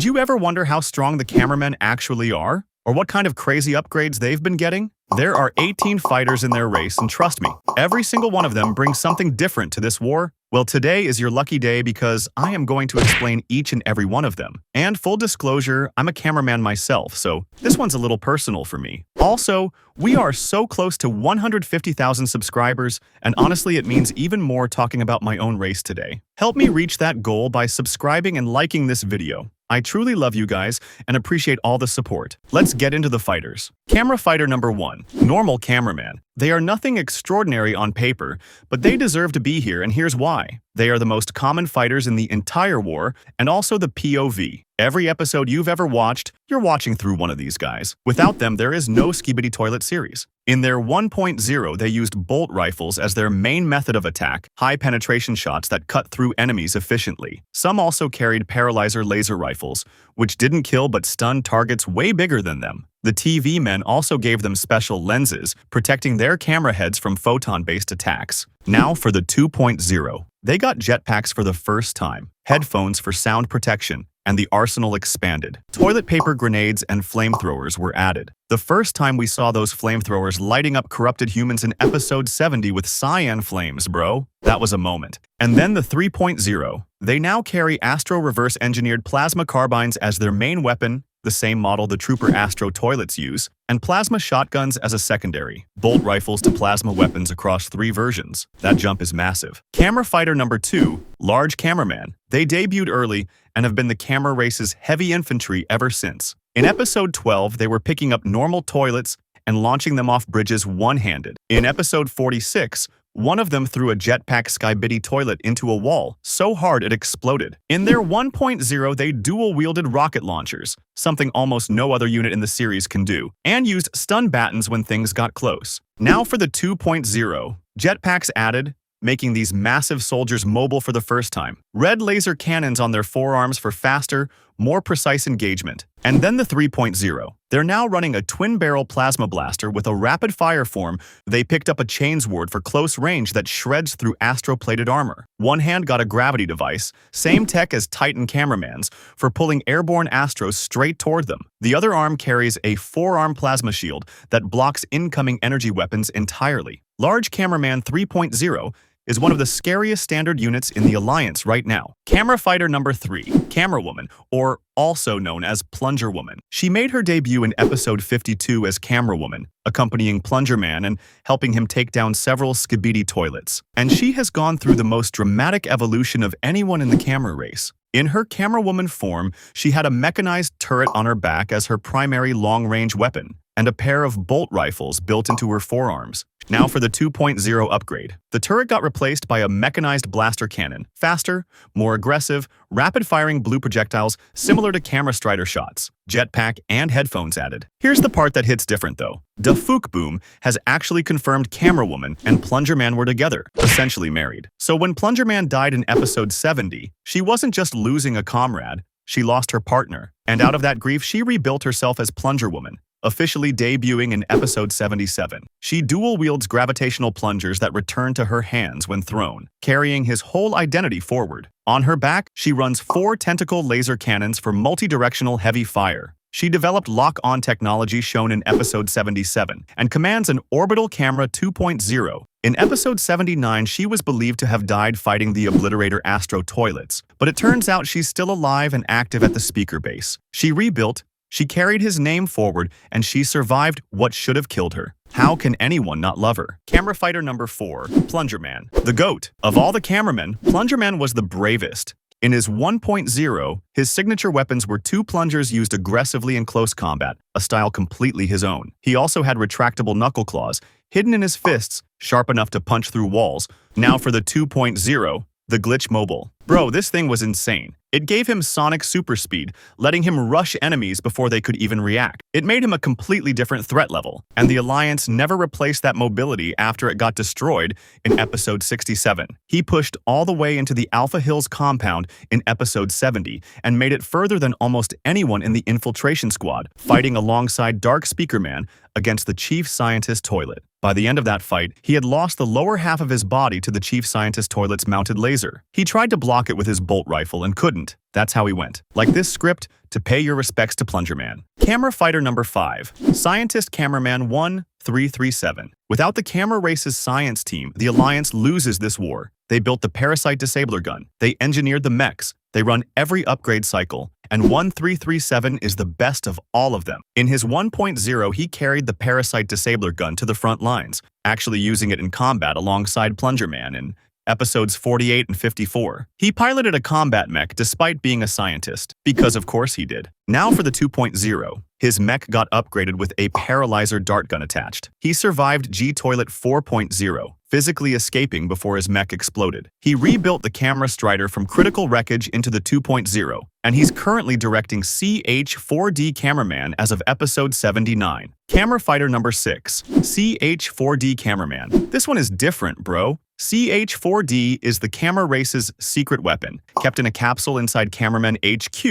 Did you ever wonder how strong the cameramen actually are? Or what kind of crazy upgrades they've been getting? There are 18 fighters in their race, and trust me, every single one of them brings something different to this war. Well, today is your lucky day because I am going to explain each and every one of them. And full disclosure, I'm a cameraman myself, so this one's a little personal for me. Also, we are so close to 150,000 subscribers, and honestly, it means even more talking about my own race today. Help me reach that goal by subscribing and liking this video. I truly love you guys and appreciate all the support. Let's get into the fighters. Camera fighter number 1, normal cameraman. They are nothing extraordinary on paper, but they deserve to be here, and here's why. They are the most common fighters in the entire war, and also the POV. Every episode you've ever watched, you're watching through one of these guys. Without them, there is no Skibidi Toilet series. In their 1.0, they used bolt rifles as their main method of attack, high penetration shots that cut through enemies efficiently. Some also carried paralyzer laser rifles, which didn't kill but stunned targets way bigger than them. The TV men also gave them special lenses, protecting their camera heads from photon-based attacks. Now for the 2.0. They got jetpacks for the first time, headphones for sound protection, and the arsenal expanded. Toilet paper grenades and flamethrowers were added. The first time we saw those flamethrowers lighting up corrupted humans in episode 70 with cyan flames, bro. That was a moment. And then the 3.0. They now carry Astro reverse-engineered plasma carbines as their main weapon, the same model the Trooper Astro toilets use, and plasma shotguns as a secondary. Bolt rifles to plasma weapons across 3 versions. That jump is massive. Camera fighter number 2, large cameraman. They debuted early and have been the camera race's heavy infantry ever since. In episode 12, they were picking up normal toilets and launching them off bridges one-handed. In episode 46, one of them threw a jetpack Skibidi toilet into a wall so hard it exploded. In their 1.0, they dual-wielded rocket launchers, something almost no other unit in the series can do, and used stun battens when things got close. Now for the 2.0, jetpacks added, making these massive soldiers mobile for the first time. Red laser cannons on their forearms for faster, more precise engagement. And then the 3.0. They're now running a twin-barrel plasma blaster with a rapid-fire form. They picked up a chainsword for close range that shreds through astro-plated armor. One hand got a gravity device, same tech as Titan Cameraman's, for pulling airborne astros straight toward them. The other arm carries a 4-arm plasma shield that blocks incoming energy weapons entirely. Large Cameraman 3.0 is one of the scariest standard units in the Alliance right now. Camera fighter number 3, Camera Woman, or also known as Plunger Woman. She made her debut in episode 52 as Camera Woman, accompanying Plunger Man and helping him take down several Skibidi toilets. And she has gone through the most dramatic evolution of anyone in the camera race. In her Camera Woman form, she had a mechanized turret on her back as her primary long-range weapon, and a pair of bolt rifles built into her forearms. Now for the 2.0 upgrade. The turret got replaced by a mechanized blaster cannon. Faster, more aggressive, rapid-firing blue projectiles similar to camera strider shots. Jetpack and headphones added. Here's the part that hits different though. DAFUQBOOM has actually confirmed Camera Woman and Plunger Man were together, essentially married. So when Plunger Man died in episode 70, she wasn't just losing a comrade, she lost her partner. And out of that grief, she rebuilt herself as Plunger Woman, officially debuting in episode 77. She dual-wields gravitational plungers that return to her hands when thrown, carrying his whole identity forward. On her back, she runs 4 tentacle laser cannons for multi-directional heavy fire. She developed lock-on technology shown in episode 77 and commands an orbital camera 2.0. In episode 79, she was believed to have died fighting the Obliterator Astro toilets, but it turns out she's still alive and active at the speaker base. She rebuilt, she carried his name forward, and she survived what should have killed her. How can anyone not love her? Camera fighter number 4, Plunger Man. The GOAT. Of all the cameramen, Plunger Man was the bravest. In his 1.0, his signature weapons were 2 plungers used aggressively in close combat, a style completely his own. He also had retractable knuckle claws, hidden in his fists, sharp enough to punch through walls. Now for the 2.0, the Glitch Mobile. Bro, this thing was insane. It gave him sonic super speed, letting him rush enemies before they could even react. It made him a completely different threat level, and the Alliance never replaced that mobility after it got destroyed in episode 67. He pushed all the way into the Alpha Hills compound in episode 70 and made it further than almost anyone in the infiltration squad, fighting alongside Dark Speaker Man against the Chief Scientist Toilet. By the end of that fight, he had lost the lower half of his body to the Chief Scientist Toilet's mounted laser. He tried to block it with his bolt rifle and couldn't. That's how he went. Like this script, to pay your respects to Plunger Man. Camera Fighter number 5. Scientist Cameraman 1337. Without the camera race's science team, the Alliance loses this war. They built the Parasite Disabler gun. They engineered the mechs. They run every upgrade cycle. And 1337 is the best of all of them. In his 1.0, he carried the Parasite Disabler gun to the front lines, actually using it in combat alongside Plunger Man in episodes 48 and 54. He piloted a combat mech despite being a scientist, because of course he did. Now for the 2.0. His mech got upgraded with a paralyzer dart gun attached. He survived G-Toilet 4.0, physically escaping before his mech exploded. He rebuilt the camera strider from critical wreckage into the 2.0, and he's currently directing CH-4D Cameraman as of episode 79. Camera Fighter number 6. CH-4D Cameraman. This one is different, bro. CH-4D is the camera race's secret weapon, kept in a capsule inside Cameraman HQ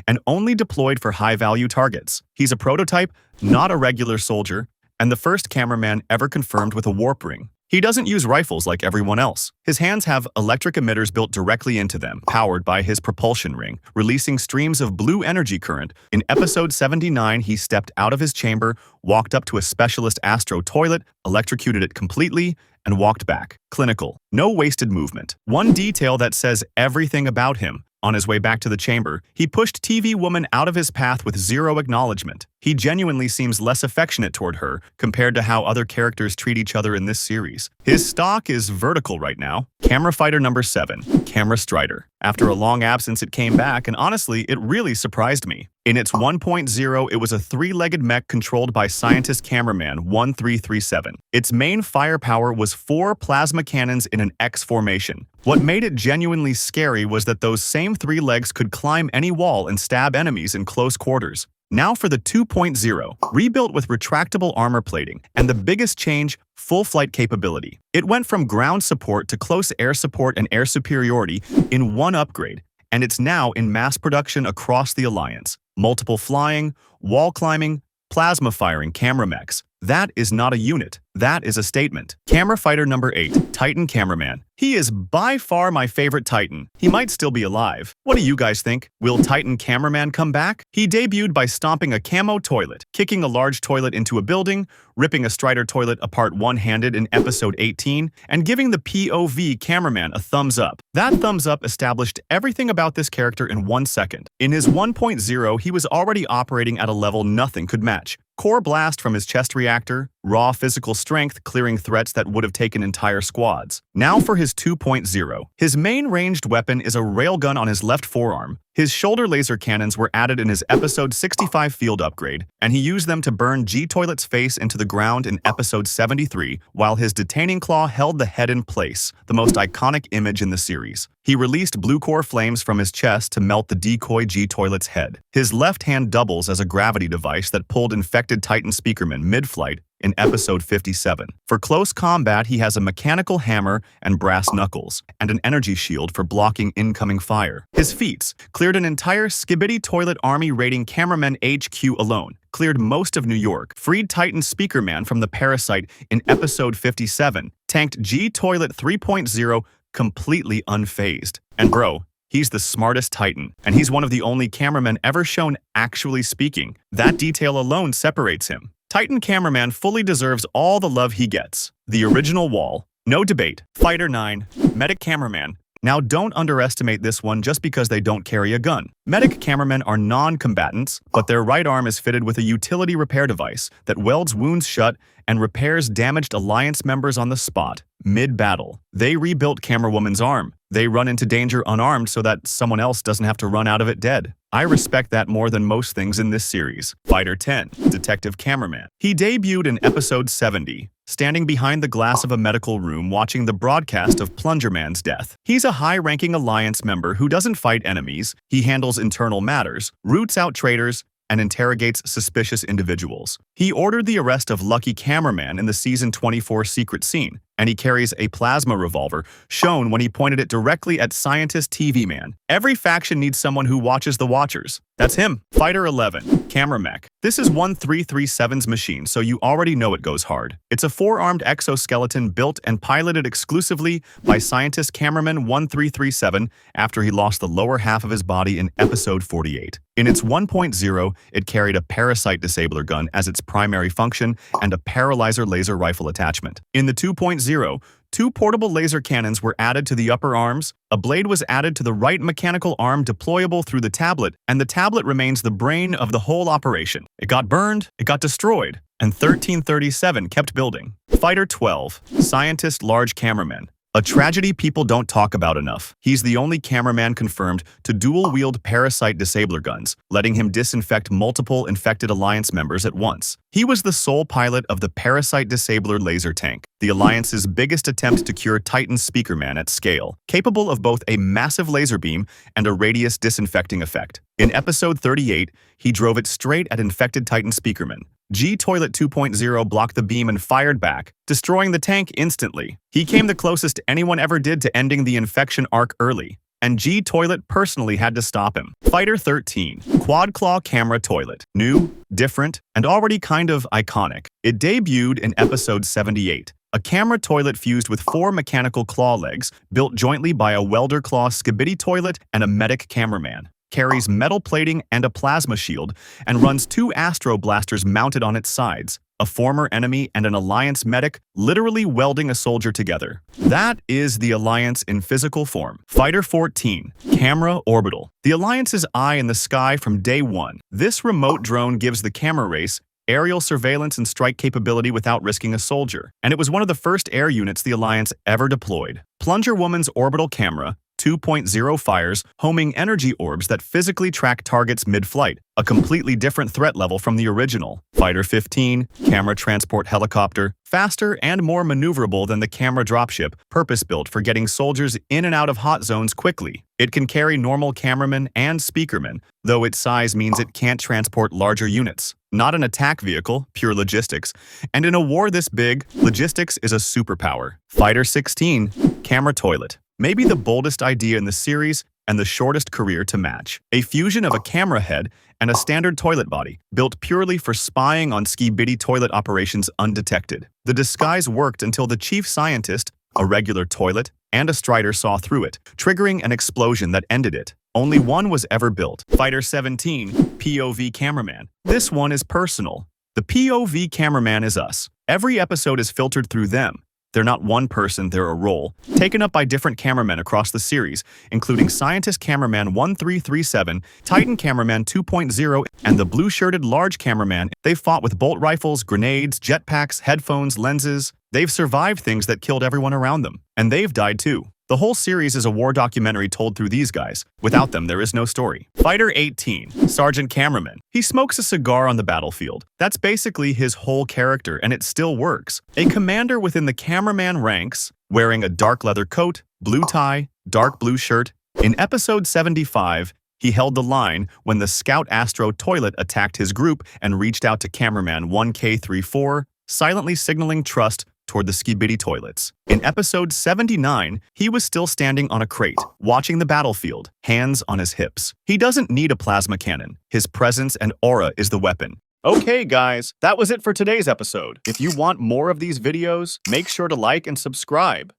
and only deployed for high-value targets. He's a prototype, not a regular soldier, and the first cameraman ever confirmed with a warp ring. He doesn't use rifles like everyone else. His hands have electric emitters built directly into them, powered by his propulsion ring, releasing streams of blue energy current. In episode 79, he stepped out of his chamber, walked up to a specialist astro toilet, electrocuted it completely, and walked back. Clinical. No wasted movement. One detail that says everything about him. On his way back to the chamber, he pushed TV Woman out of his path with zero acknowledgement. He genuinely seems less affectionate toward her compared to how other characters treat each other in this series. His stock is vertical right now. Camera Fighter number 7. Camera Strider. After a long absence, it came back, and honestly, it really surprised me. In its 1.0, it was a 3-legged mech controlled by Scientist Cameraman 1337. Its main firepower was 4 plasma cannons in an X formation. What made it genuinely scary was that those same 3 legs could climb any wall and stab enemies in close quarters. Now for the 2.0, rebuilt with retractable armor plating, and the biggest change, full flight capability. It went from ground support to close air support and air superiority in one upgrade, and it's now in mass production across the Alliance. Multiple flying, wall climbing, plasma firing camera mechs. That is not a unit. That is a statement. Camera Fighter number 8. Titan Cameraman. He is by far my favorite Titan. He might still be alive. What do you guys think? Will Titan Cameraman come back? He debuted by stomping a camo toilet, kicking a large toilet into a building, ripping a Strider toilet apart one-handed in episode 18, and giving the POV cameraman a thumbs up. That thumbs up established everything about this character in 1 second. In his 1.0, he was already operating at a level nothing could match. Core blast from his chest reactor, raw physical strength clearing threats that would have taken entire squads. Now for his 2.0. His main ranged weapon is a railgun on his left forearm. His shoulder laser cannons were added in his episode 65 field upgrade, and he used them to burn G-Toilet's face into the ground in episode 73, while his detaining claw held the head in place, the most iconic image in the series. He released blue core flames from his chest to melt the decoy G-Toilet's head. His left hand doubles as a gravity device that pulled infected Titan speakermen mid-flight in episode 57. For close combat, he has a mechanical hammer and brass knuckles, and an energy shield for blocking incoming fire. His feats cleared an entire Skibidi Toilet Army raiding Cameraman HQ alone, cleared most of New York, freed Titan Speakerman from the Parasite in episode 57, tanked G-Toilet 3.0 completely unfazed. And bro, he's the smartest Titan, and he's one of the only cameramen ever shown actually speaking. That detail alone separates him. Titan Cameraman fully deserves all the love he gets. The original wall. No debate. Fighter 9. Medic Cameraman. Now don't underestimate this one just because they don't carry a gun. Medic cameramen are non-combatants, but their right arm is fitted with a utility repair device that welds wounds shut and repairs damaged Alliance members on the spot, mid-battle. They rebuilt Camerawoman's arm. They run into danger unarmed so that someone else doesn't have to run out of it dead. I respect that more than most things in this series. Fighter 10. Detective Cameraman. He debuted in episode 70, standing behind the glass of a medical room watching the broadcast of Plunger Man's death. He's a high-ranking Alliance member who doesn't fight enemies, he handles internal matters, roots out traitors, and interrogates suspicious individuals. He ordered the arrest of Lucky Cameraman in the Season 24 secret scene, and he carries a plasma revolver, shown when he pointed it directly at Scientist TV Man. Every faction needs someone who watches the Watchers. That's him. Fighter 11, Camera. This is 1337's machine, so you already know it goes hard. It's a four-armed exoskeleton built and piloted exclusively by Scientist Cameraman 1337 after he lost the lower half of his body in episode 48. In its 1.0, it carried a parasite disabler gun as its primary function and a paralyzer laser rifle attachment. In the 2.0, two portable laser cannons were added to the upper arms, a blade was added to the right mechanical arm deployable through the tablet, and the tablet remains the brain of the whole operation. It got burned, it got destroyed, and 1337 kept building. Fighter 12, Scientist Large Cameraman. A tragedy people don't talk about enough. He's the only cameraman confirmed to dual-wield parasite disabler guns, letting him disinfect multiple infected Alliance members at once. He was the sole pilot of the Parasite Disabler laser tank, the Alliance's biggest attempt to cure Titan Speakerman at scale, capable of both a massive laser beam and a radius disinfecting effect. In episode 38, he drove it straight at infected Titan Speakerman. G-Toilet 2.0 blocked the beam and fired back, destroying the tank instantly. He came the closest anyone ever did to ending the infection arc early, and G-Toilet personally had to stop him. Fighter 13, Quad-Claw Camera Toilet. New, different, and already kind of iconic. It debuted in episode 78. A camera toilet fused with four mechanical claw legs, built jointly by a welder claw Skibidi Toilet and a medic cameraman. Carries metal plating and a plasma shield, and runs two Astro Blasters mounted on its sides, a former enemy and an Alliance medic literally welding a soldier together. That is the Alliance in physical form. Fighter 14, Camera Orbital. The Alliance's eye in the sky from day one. This remote drone gives the camera race aerial surveillance and strike capability without risking a soldier, and it was one of the first air units the Alliance ever deployed. Plunger Woman's orbital camera 2.0 fires homing energy orbs that physically track targets mid-flight, a completely different threat level from the original. Fighter 15, Camera Transport Helicopter, faster and more maneuverable than the camera dropship, purpose-built for getting soldiers in and out of hot zones quickly. It can carry normal cameramen and speakermen, though its size means it can't transport larger units. Not an attack vehicle, pure logistics. And in a war this big, logistics is a superpower. Fighter 16, Camera Toilet. Maybe the boldest idea in the series and the shortest career to match. A fusion of a camera head and a standard toilet body, built purely for spying on Skibidi toilet operations undetected. The disguise worked until the chief scientist, a regular toilet, and a Strider saw through it, triggering an explosion that ended it. Only one was ever built. Fighter 17, POV Cameraman. This one is personal. The POV Cameraman is us. Every episode is filtered through them. They're not one person, they're a role, taken up by different cameramen across the series, including Scientist Cameraman 1337, Titan Cameraman 2.0, and the blue-shirted large cameraman. They've fought with bolt rifles, grenades, jetpacks, headphones, lenses. They've survived things that killed everyone around them. And they've died too. The whole series is a war documentary told through these guys. Without them, there is no story. Fighter 18, Sergeant Cameraman. He smokes a cigar on the battlefield. That's basically his whole character, and it still works. A commander within the cameraman ranks, wearing a dark leather coat, blue tie, dark blue shirt. In episode 75, he held the line when the Scout Astro Toilet attacked his group and reached out to Cameraman 1K34, silently signaling trust toward the Skibidi toilets. In episode 79, he was still standing on a crate, watching the battlefield, hands on his hips. He doesn't need a plasma cannon. His presence and aura is the weapon. Okay guys, that was it for today's episode. If you want more of these videos, make sure to like and subscribe.